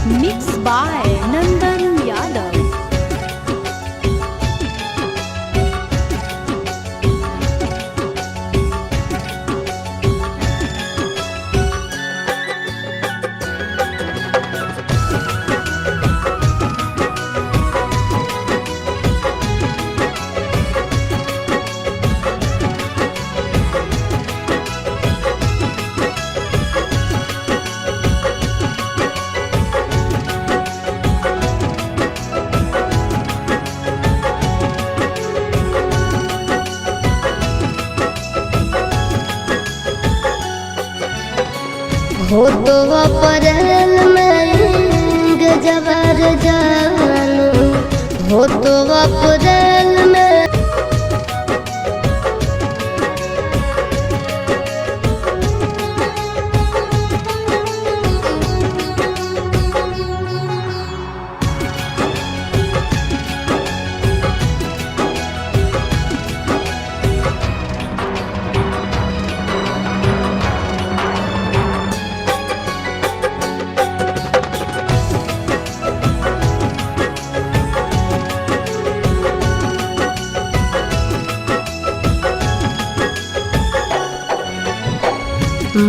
Mixed by Nandan Yadav. हो तो अप्रैल में गजबर जानू, हो तो अप्रैल में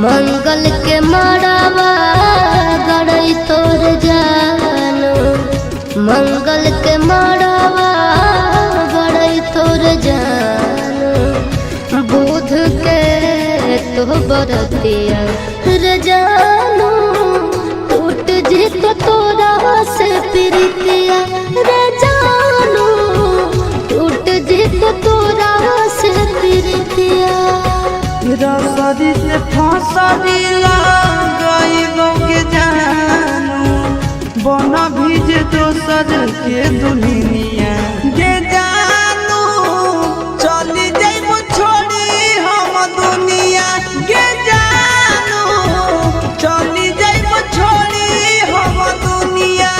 मंगल के मड़ावा गड़ई तोर जानू, मंगल के मड़ावा गड़ई तोर जानू, बुध के तो बरतिया रे जानू, टूट जी तो तोरा से प्रीतिया रे जानू, टूट जी तो तोरा से प्रीतिया। रसरी से फसरी लगाइबो के जानू, बना भीज दोसर के दुनिया गे जानू, चली जाइबो छोड़ी हम दुनिया गे जानू, चली जाइबो छोड़ी हम दुनिया।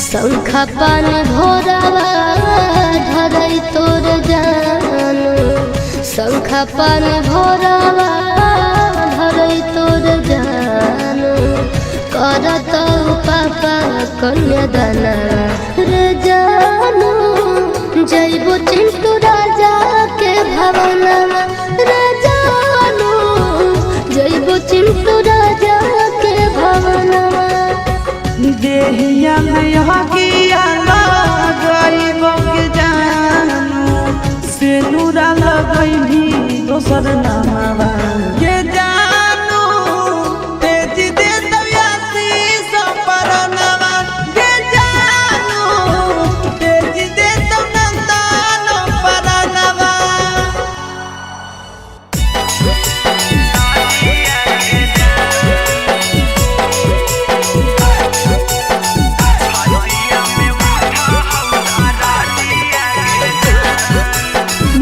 शंखा पानी भोरावा धरई तोर जानू, शंखा पानी भोरावा धरई तोर जानू, करत पापा कन्यादाना रे जानू, जइबो चिंटू राजा के भवनवा रे जानू, जइबो चिंटू राजा के भवनवा। देहिया में हकिया लगाइबो के जानू, से नूरा लगैभी दोसर नामवा के जानू, तेज दे दयासी सपरनवा के जानू, तेज दे तो नंदन परनवा।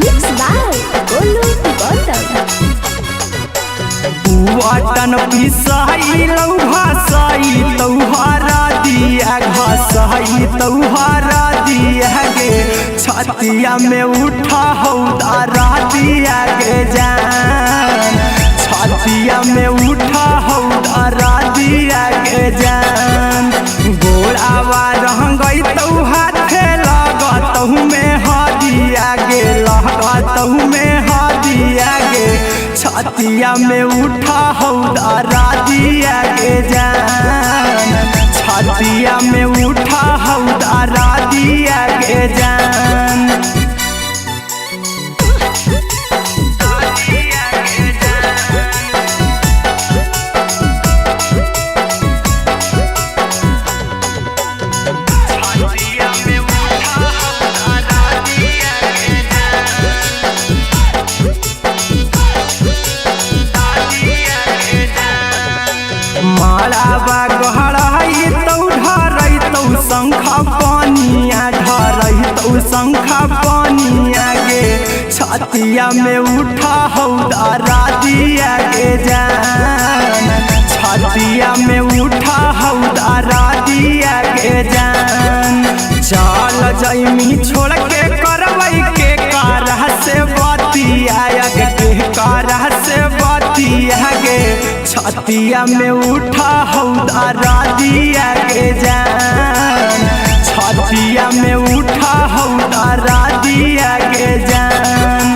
Mixed by Golu Gautam. वाटन पिसाई लौ भासाई तौहारा दिया घासाई तौहारा दिया गे, छतिया में उठा हौदारा दिया गे जान, छतिया में उठा हौदारा दिया गे जान, गोड़ावा रह गई तौ हाथे लगतहु में हदिया गे, लगतहु में हदिया गे, छतिया में उठा हौदारा दिया गे जान, छतिया में उठा हौदारा दिया गे जान। शंखा पानिया ढरही तो शंखा पानिया गे छतिया में उठा हौदारा दिया गे जान छतिया में उठा हौदारा दिया गे जान चल जैमी छोड़ के करवई के कारह से बतिया के कारह से बतिया गे छतिया में उठा हौदारा दिया गे जान छतिया में उठा हौदारा दिया गे जान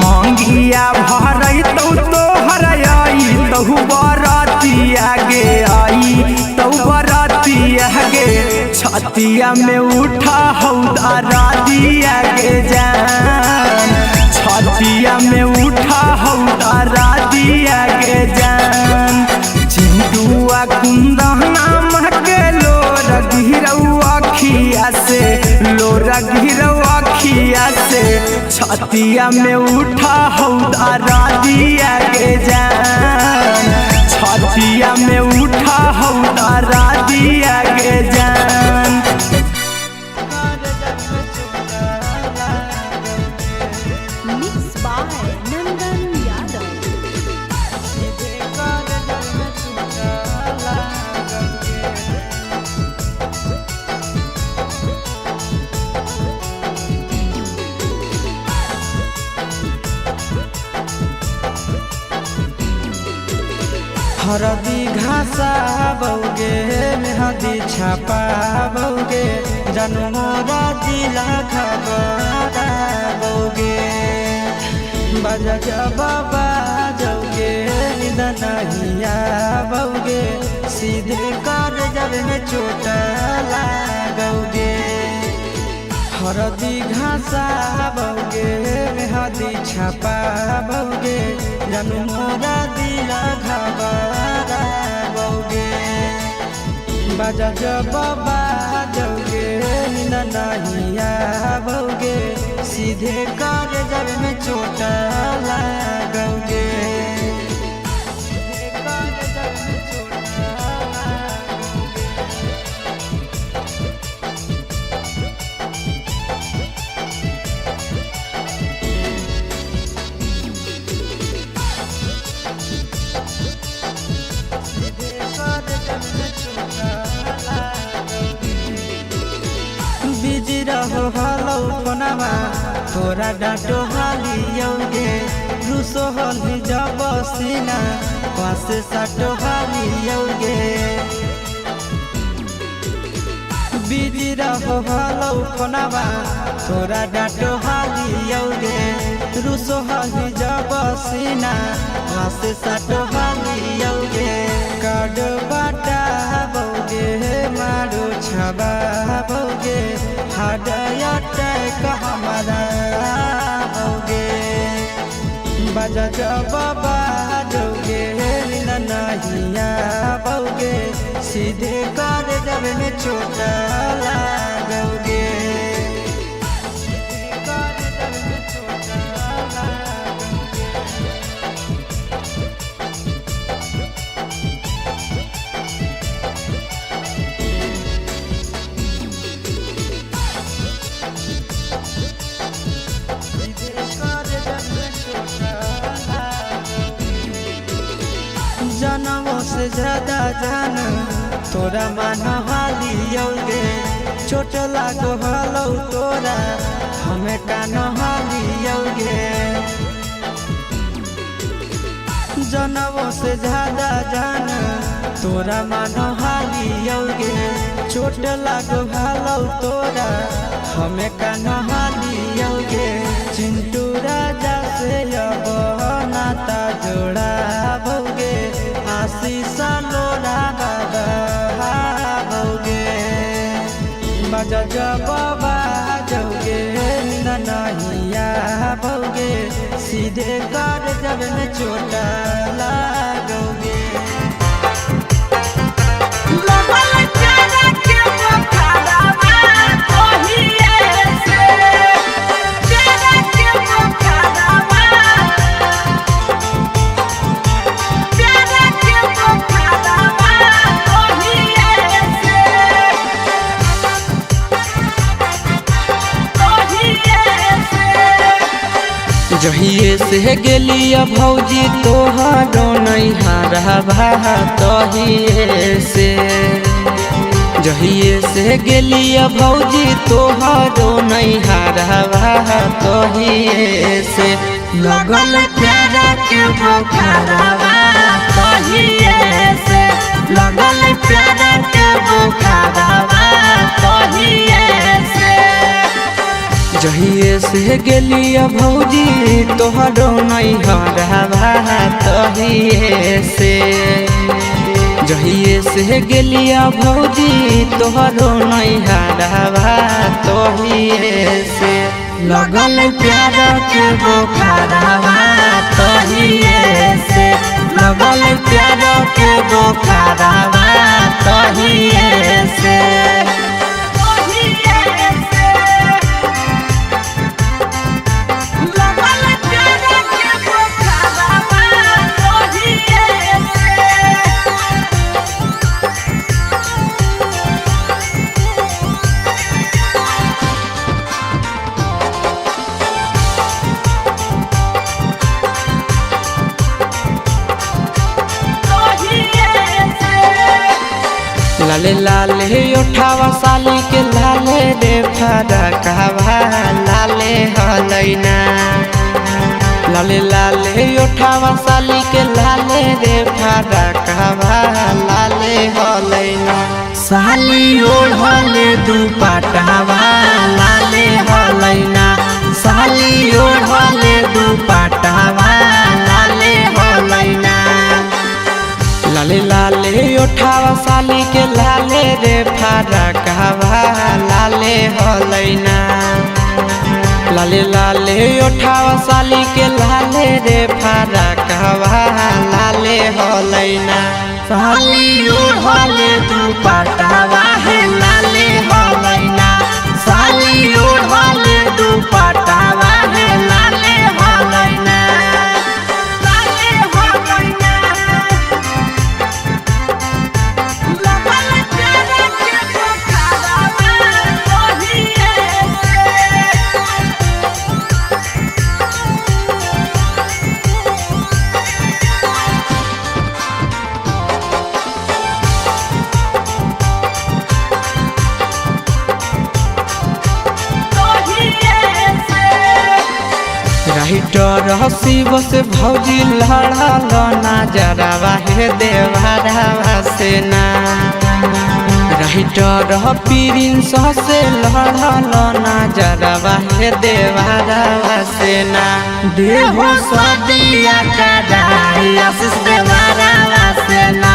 मंगिया भरई तो हरई तहु बरातिया गे आई तहु बरातिया गे छतिया में उठा हौदारा दिया गे जान छतिया में उठा हौदारा दिया गे जान चिंटुआ कुंदना महके लोर गिरौआ खिया से लोर गिरौआ खिया से छतिया में उठा हौदारा दिया गे जान छतिया में उठा हौदारा दिया गे जान Mixed by Nandan Yadav. हरदी घासा बौगे मेहदी छापा बौगे जनमोरा दिला खबरा बौगे बजा बाबा जौगे निदनहिया बौगे सीधे कर जब में चोट लागोगे हरदी घासा बौगे मेहदी छापा बौगे जनमोरा दिला खबरा बौगे बजा बाबा जौगे नहिया बौगे सीधे कर जब में चोट लागोगे बिजी रहो हलो फोनमा तोरा डांटो हालियोगे रूसो हल जब सीना पास साटो हालियोगे बिजी रहो हलो फोनमा तोरा डांटो हालियोगे रूसो हल जब सीना पास साटो हालियोगे काड बाटा बौगे मारो छबा बौगे हाडया टैक हमारा बौगे बजा बाबा जौगे नहिया बौगे सीधे कर जब में चोट लागोगे जनमों से ज्यादा जान तोरा मान हालियोगे चोट लागो हलो तोरा हमें कान हालियोगे जनमों से ज्यादा जान तोरा मान हालियोगे चोट लागो हलो तोरा हमें कान हालियोगे चिंटू राजा से अब नाता जोड़ा भोगे आशीष लोड़ा बाबा भोगे बजा बाबा जौगे नहिया भोगे सीधे कर जब में चोटा लागोगे। जहिए से गेलिया भौजी तोहारो नैहरवा तहिए से, जहिए से गेलिया भौजी तोहारो नैहरवा तहिए से, लगल प्यारा के बुखारवा तहिए से, लगल प्यारा के बुखारवा तहिए से। जहिए से गेलिया भौजी तोहरो नैहरवा तहिए से, जहिए से गेलिया भौजी तोहरो नैहरवा तहिए से, लगल प्यारा के बुखारवा तहिए से, लगल प्यारा के बुखारवा तहिए से। लाले लाले उठावा साली के लाले रे फरकवा लाले हलैना, लाले लाले उठावा साली के लाले रे फरकवा लाले हलैना, साली ओढ़ले दुपट्टावा लाले हलैना, साली ओढ़ले दुपट्टावा लाले हलैना। लाले लाले उठावा साली के लाले रे फरकवा लाले हलैना, लाले लाले उठावा साली के लाले रे फरकवा लाले हलैना, साली ओढ़ले दुपट्टावा है लाले हलैना, साली ओढ़ले दुपट्टावा है लाले हलैना। राइटर हसीब से भौजी लड़ल नजरवा हे देवरवा से ना, राइटर प्रिंस से लड़ल नजरवा हे देवरवा से ना, देहो सदिया कदाई आशीष देवरवा से ना,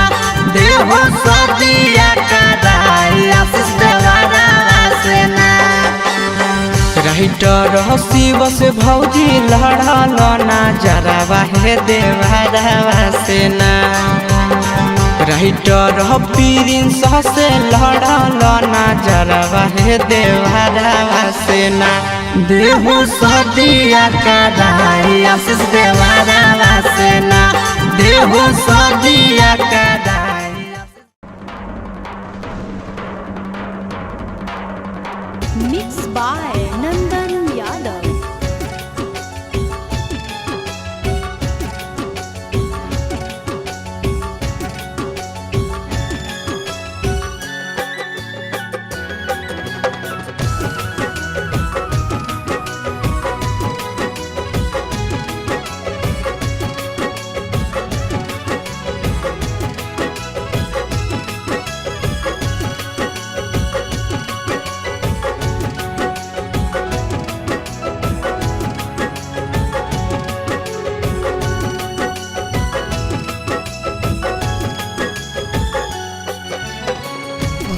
देहो सदिया कदाई आशीष देवरवा से ना। राइटर हसीब से भौजी लड़ल नजरवा हे देवरवा से ना, राइटर प्रिंस से लड़ल नजरवा हे देवरवा से ना, देहो सदिया कदाई आशीष देवरवा से ना, देहो सदिया कदाई। Mixed by Nandan Yadav.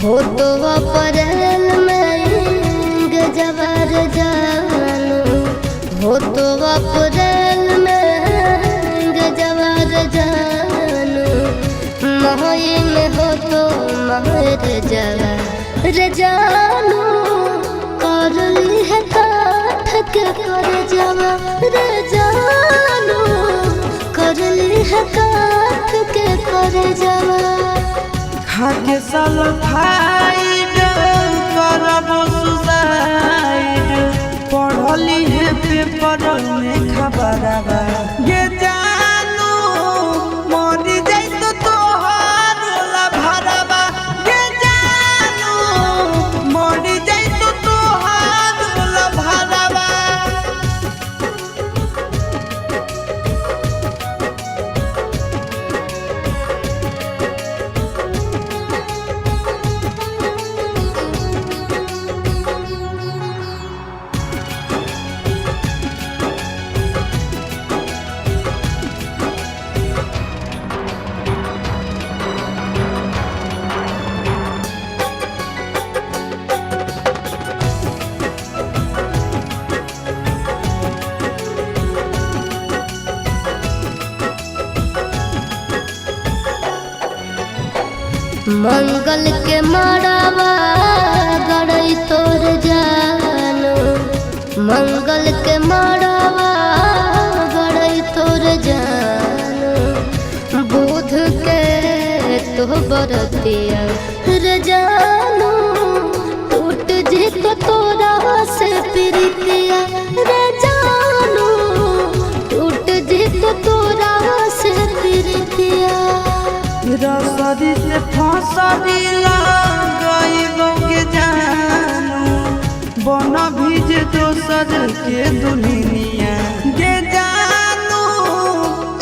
हो तो अप्रैल में गजबर जानू, हो तो अप्रैल में जानू मोहई में हो तो महर जवा रे जानू करली है काठ के कर जवा रे जानू करली है काठ के कर जवा खाके सल्फाइड करब सुसाइड पढ़ली है पेपर में खबरवा ये जानू मरी जाई तो तोहार भरवा ये जानू मरी जाई तो तोहार भरवा। मंगल के मड़ावा गड़ई तोर जानू मंगल के मड़ावा गड़ई तोर जानू बुध के तो बरतिया रे जानू टूट जी तो तोरा से प्रीतिया रे जानू टूट जी तो तोरा से प्रीतिया रसरी से फसरी लगाइबो के जानू बन भीज दोसर के दुनिया के जानू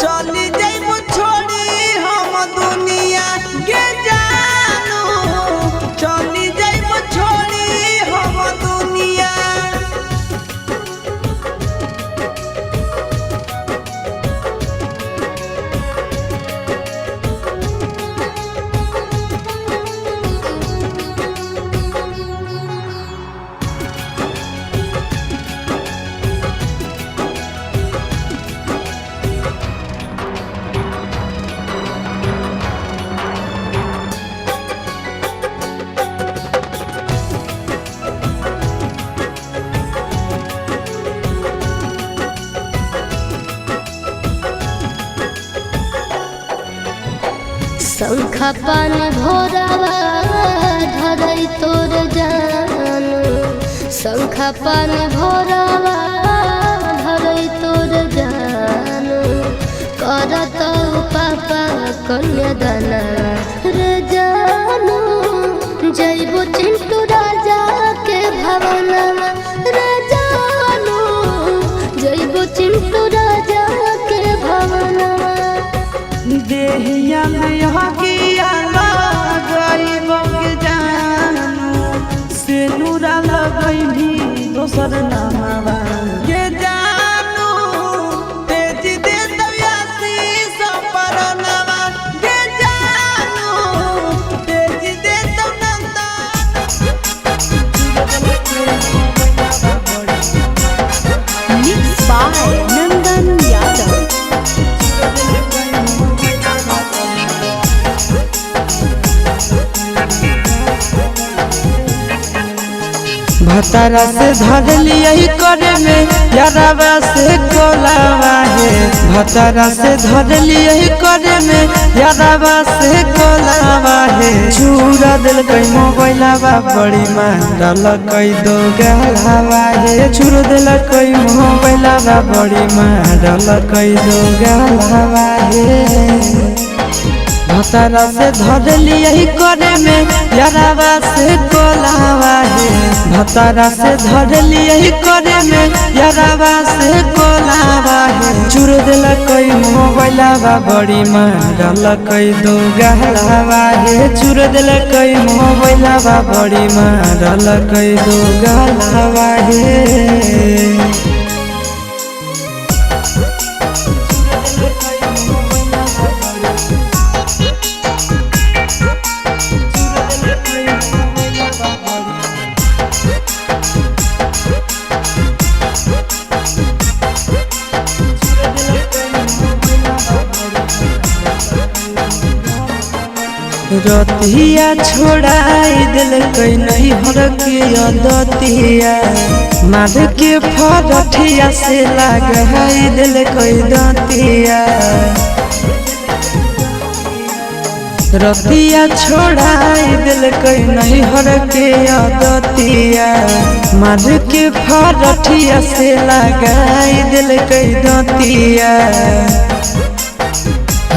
चली जाइबो छोड़ी हम दुनिया के जानू चली जाइबो छोड़ी हम दुनिया। शंखा पान भोरावा धरई तोर जानू शंखा पान भोरावा धरई तोर जानू करत पापा कन्यादाना रे जानू जइबो चिंटू राजा के भवनवा रे जानू जइबो चिंटू राजा के भवनवा देहिया में हकिया लगाइबो के जानू से नूरा लगैभी दोसर नामवा के जानू तेज दे दयासी सपरनवा के जानू तेज दे दनंदा। Mixed by Nandan Yadav. भतारा से धर लिया करे में यारावा से कोलावा है भतारा से धर लिया करे में यारावा से कोलावा है चूरा दिल कई मोबाइलावा बड़ी मांडल कई दो गलावा है चूर दिल कई मोबाइलावा बड़ी मांडल कई दो गलावा है भतारा से धर लिया करे में यारावा से कोलावा है भतारा से धर लिया करे में यारावा से कोलावा है चूर दिल कई मोबाइलावा बड़ी मांडल कई दो गलावा है चूर दिल कई मोबाइलावा बड़ी मांडल कई दो गलावा है। रतिया छोड़ाई दिल कई नहीं हर के अदतिया मार के फरठिया से लगाई दिल कई दतिया रतिया छोड़ाई दिल कई नहीं हर के अदतिया मार के फरठिया से लगाई दिल कई दतिया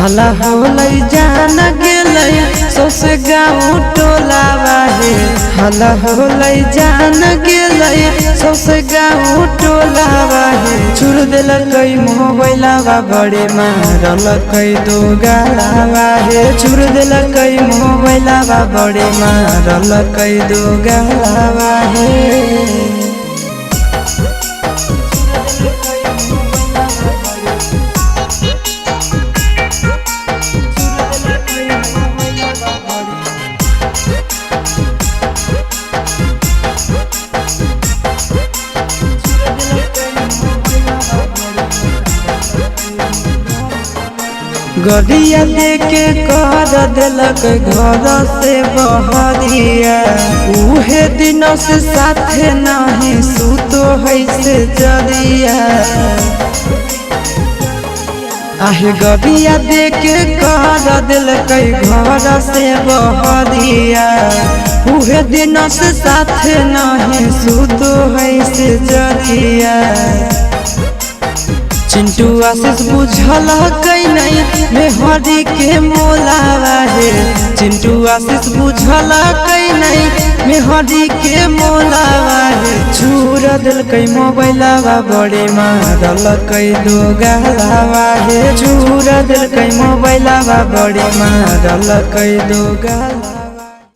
हला होलै जान गेलै सौसे गाँव टोलावा हे हला होलै जान गेलै सौसे गाँव टोलावा हे छुड़ देलकै मोबाइलवा बड़े मारलकै दो गालावा हे छुड़ देलकै मोबाइलवा बड़े मारलकै दो गालावा हे गड़िया देके कर दिलक घर से बहरिया उहे दिन से साथे नहीं सुतो है से जरिया आहे गड़िया देके कर दिलक घर से बहरिया उहे दिन से साथे नहीं सुतो है से जरिया चिंटू आशीष बुझल कई नहीं मेहरी के मोलावा हे चिंटू आशीष बुझल कई नहीं मेहरी के मोलावा हे छुड़ दिलकै मोबाइलवा बड़े मारलकै दो गालावा हे छुड़ दिलकै मोबाइलवा बड़े मारलकै दो गाला।